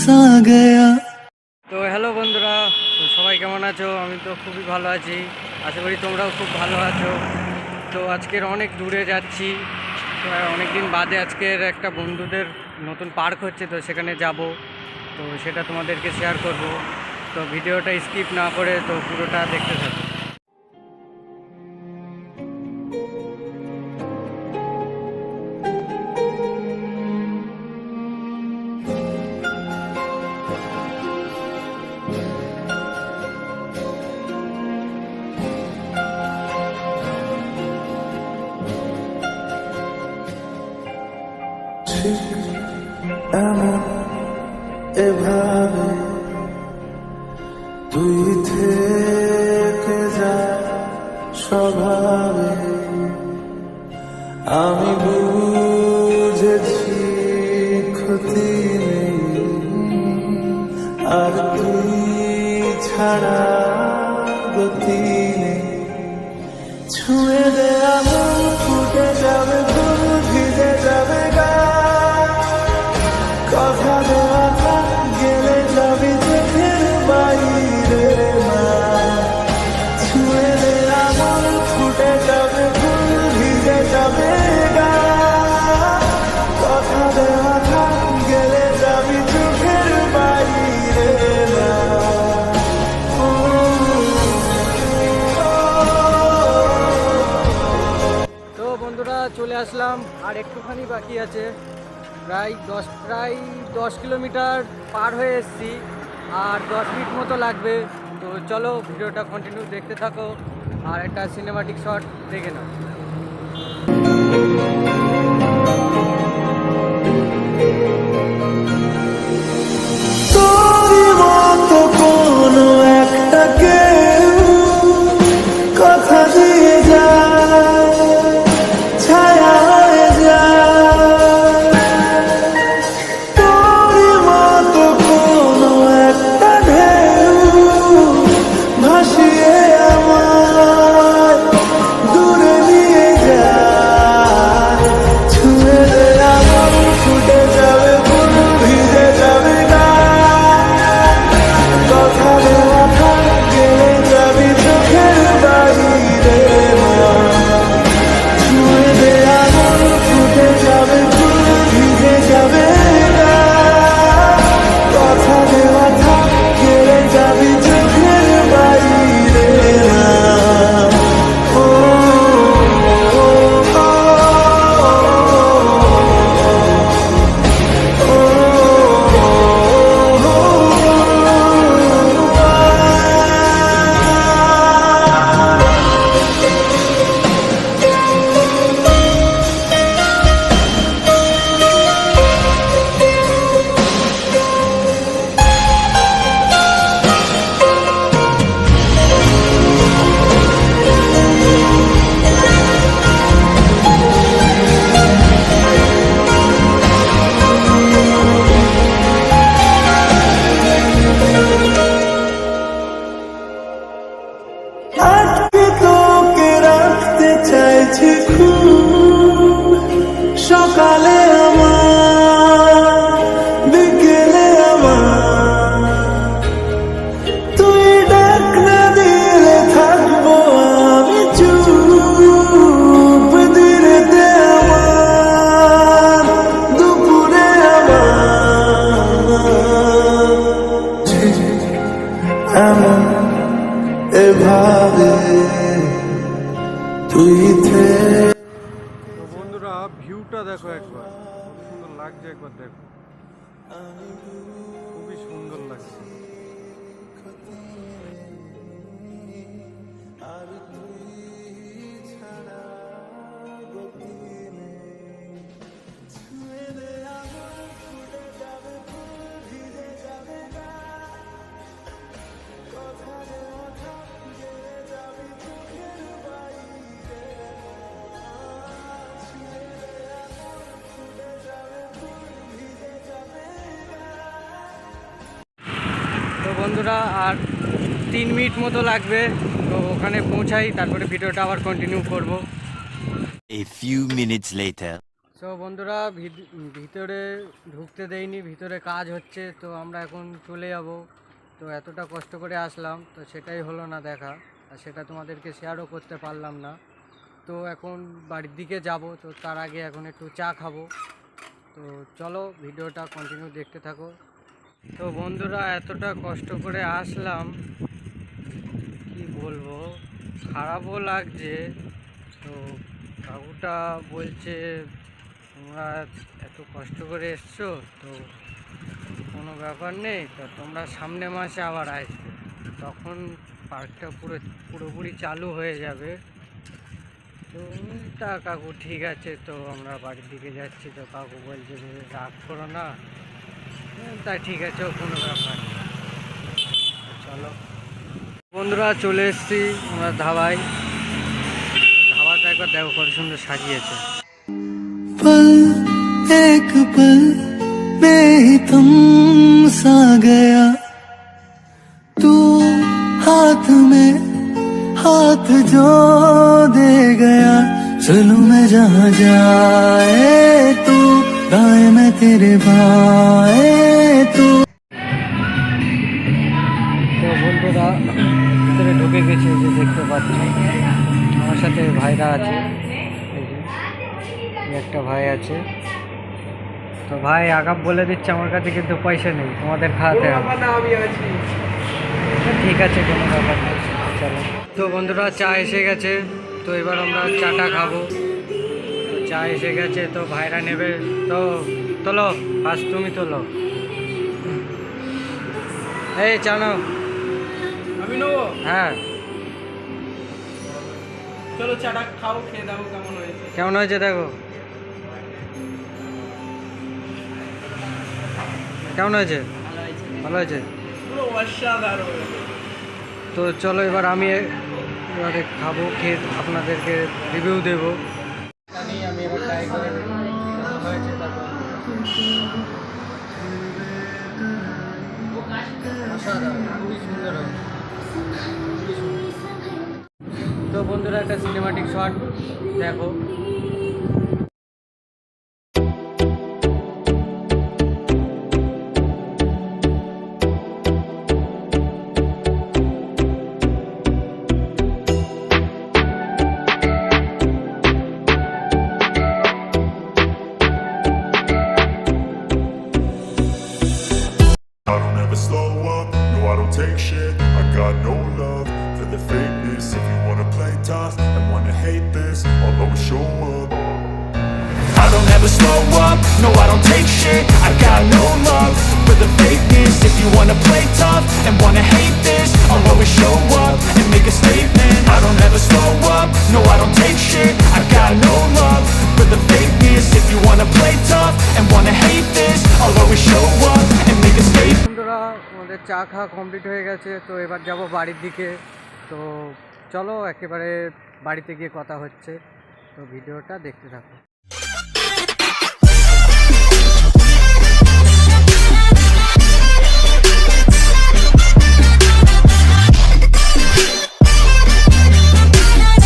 सा गया। তো হ্যালো বন্ধুরা, তো সবাই কেমন আছো? আমি তো খুবই ভালো আছি, আশা করি তোমরাও খুব ভালো আছো। তো আজকের অনেক দূরে যাচ্ছি, অনেক দিন বাদে আজকের একটা বন্ধুদের নতুন পার্ক হচ্ছে, তো সেখানে যাব। তো সেটা তোমাদেরকে শেয়ার করব। তো ভিডিওটা স্কিপ না করে তো পুরোটা দেখতে থাকো। এমন এভাবে তুই থেকে যা স্বভাবে, আমি বুঝেছি ক্ষতি নেই আর তুই ছাড়া গতি নেই। ছুঁয়ে দে আমন ফুটে যাবে ফুল, ভিজে যাবে গা, কথা দেওয়া থাক গেলে যাবি চোখের বাইরে না। ছুঁয়ে দে আমন ফুটে যাবে ফুল, ভিজে যাবে গা, কথা দেওয়া থাক গেলে যাবি চোখের বাইরে না। তো বন্ধুরা চলে আসলাম, আর একটুখানি বাকি আছে, প্রায় 10 কিলোমিটার পার হয়ে এসেছি, আর 10 মিনিট মতো লাগবে। তো চলো ভিডিওটা কন্টিনিউ দেখতে থাকো, আর একটা সিনেমাটিক শট দেখে নাও। তোরই মতো কোনো একটা কেউ কথা দিয়ে যায়, ছায়া হয়ে যায়। তোরই মতো কোনো একটা ঢেউ ভাসিয়ে আমায় দূরে নিয়ে যায়। ছুঁয়ে দে আমার ফুটে যাবে ফুল, ভিজে যাবে গা, কথা দেওয়া থাক গেলে যাবি চোখের বাইরে না। ছুঁয়ে দে আমার ফুটে যাবে ফুল, ভিজে যাবে গা, কথা দেওয়া থাক গেলে যাবি চোখের বাইরে না। ও, ও, আটকে তোকে রাখতে চাইছি খুব, সকালে আমার বিকেলে আমার, তুই ডাক না দিলে থাকবো আমি চুপ। দিনেতে আমার দুপুরে আমার, এমন এভাবে তুই তো বন্ধুরা ভিউটা দেখো একবার, কত সুন্দর লাগছে, একবার দেখো, খুবই সুন্দর লাগছে। তো বন্ধুরা আর 3 মিনিট মতো লাগবে, তো ওখানে পৌঁছাই, তারপরে ভিডিওটা আবার কন্টিনিউ করব। A few minutes later. তো বন্ধুরা ভিতরে ঢুকতে দেয়নি, ভিতরে কাজ হচ্ছে, তো আমরা এখন চলে যাব। তো এতটা কষ্ট করে আসলাম, তো সেটাই হলো না দেখা, আর সেটা তোমাদেরকে শেয়ারও করতে পারলাম না। তো এখন বাড়ির দিকে যাব, তো তার আগে এখন একটু চা খাবো। তো চলো ভিডিওটা কন্টিনিউ দেখতে থাকো। তো বন্ধুরা এতটা কষ্ট করে আসলাম, কি বলবো, খারাপও লাগছে। তো কাকুটা বলছে তোমরা এত কষ্ট করে এসছো, তো কোনো ব্যাপার নেই, তো তোমরা সামনে মাসে আবার আসবে, তখন পার্কটা পুরোপুরি চালু হয়ে যাবে। তো তা কাকু ঠিক আছে, তো আমরা বাড়ির দিকে যাচ্ছি। তো কাকু বলছে যে রাগ করো না। তা ঠিক আছে, কোনো ব্যাপার না, চলো। বন্ধুরা চলে এসেছি আমরা ধাবায়। ধাবাটা একবার দেখো কত সুন্দর সাজিয়েছে। पल एक पल में ही तुम सा गया, तू हाथ में हाथ जो दे गया, चलूं मैं जहाँ जाए तू, दाएं मैं तेरे बाएं तू। তো বন্ধুরা ভিতরে ঢুকে গেছে, যে দেখতে পাচ্ছি আমার সাথে ভাইরা আছে, এই যে এই একটা ভাই আছে। তো ভাই আগাম বলে দিচ্ছে আমার কাছে কিন্তু পয়সা নেই, তোমাদের খাওয়াতে হবে। তো ঠিক আছে, কোনো ব্যাপার নেই, চলো। তো বন্ধুরা চা এসে গেছে, তো এবার আমরা চাটা খাবো। তো চা এসে গেছে, তো ভাইরা নেবে। তো তোলো, ফার্স্ট তুমি তোলো। এই চা নাও। আমি নেবো। হ্যাঁ, চলো চাটা খাও, খেয়ে দাও কেমন হয়েছে। কেমন হয়েছে দেখো, কেমন হয়েছে? ভালো হয়েছে। পুরো অসাধারণ। তো চলো এবার আমি এবারে খাবো, খেয়ে আপনাদেরকে রিভিউ দেবো। আমি এবার ট্রাই করে কেমন হয়েছে তারপর। অসাধারণ, খুবই সুন্দর হয়েছে, খুবই সুন্দর। তো বন্ধুরা একটা সিনেমাটিক শট দেখো। I don't ever slow up, no I don't take shit. I got no love for the fakeness. If you wanna play tough and wanna hate this, I'll always show up. I don't ever slow up, no I don't take shit. I got no love for the fakeness. If you wanna play tough and wanna hate this, I'll always show up and make a statement. I don't ever slow up, no I don't take shit. I got no love for the fakeness. If you wanna play tough and wanna hate this, I'll always show up and make a statement. বন্ধুরা আমাদের চা খাওয়া complete হয়ে গেছে, তো এবার যাব বাড়ির দিকে। তো চলো একেবারে বাড়িতে গিয়ে কথা হচ্ছে, তো ভিডিওটা দেখতে থাকো।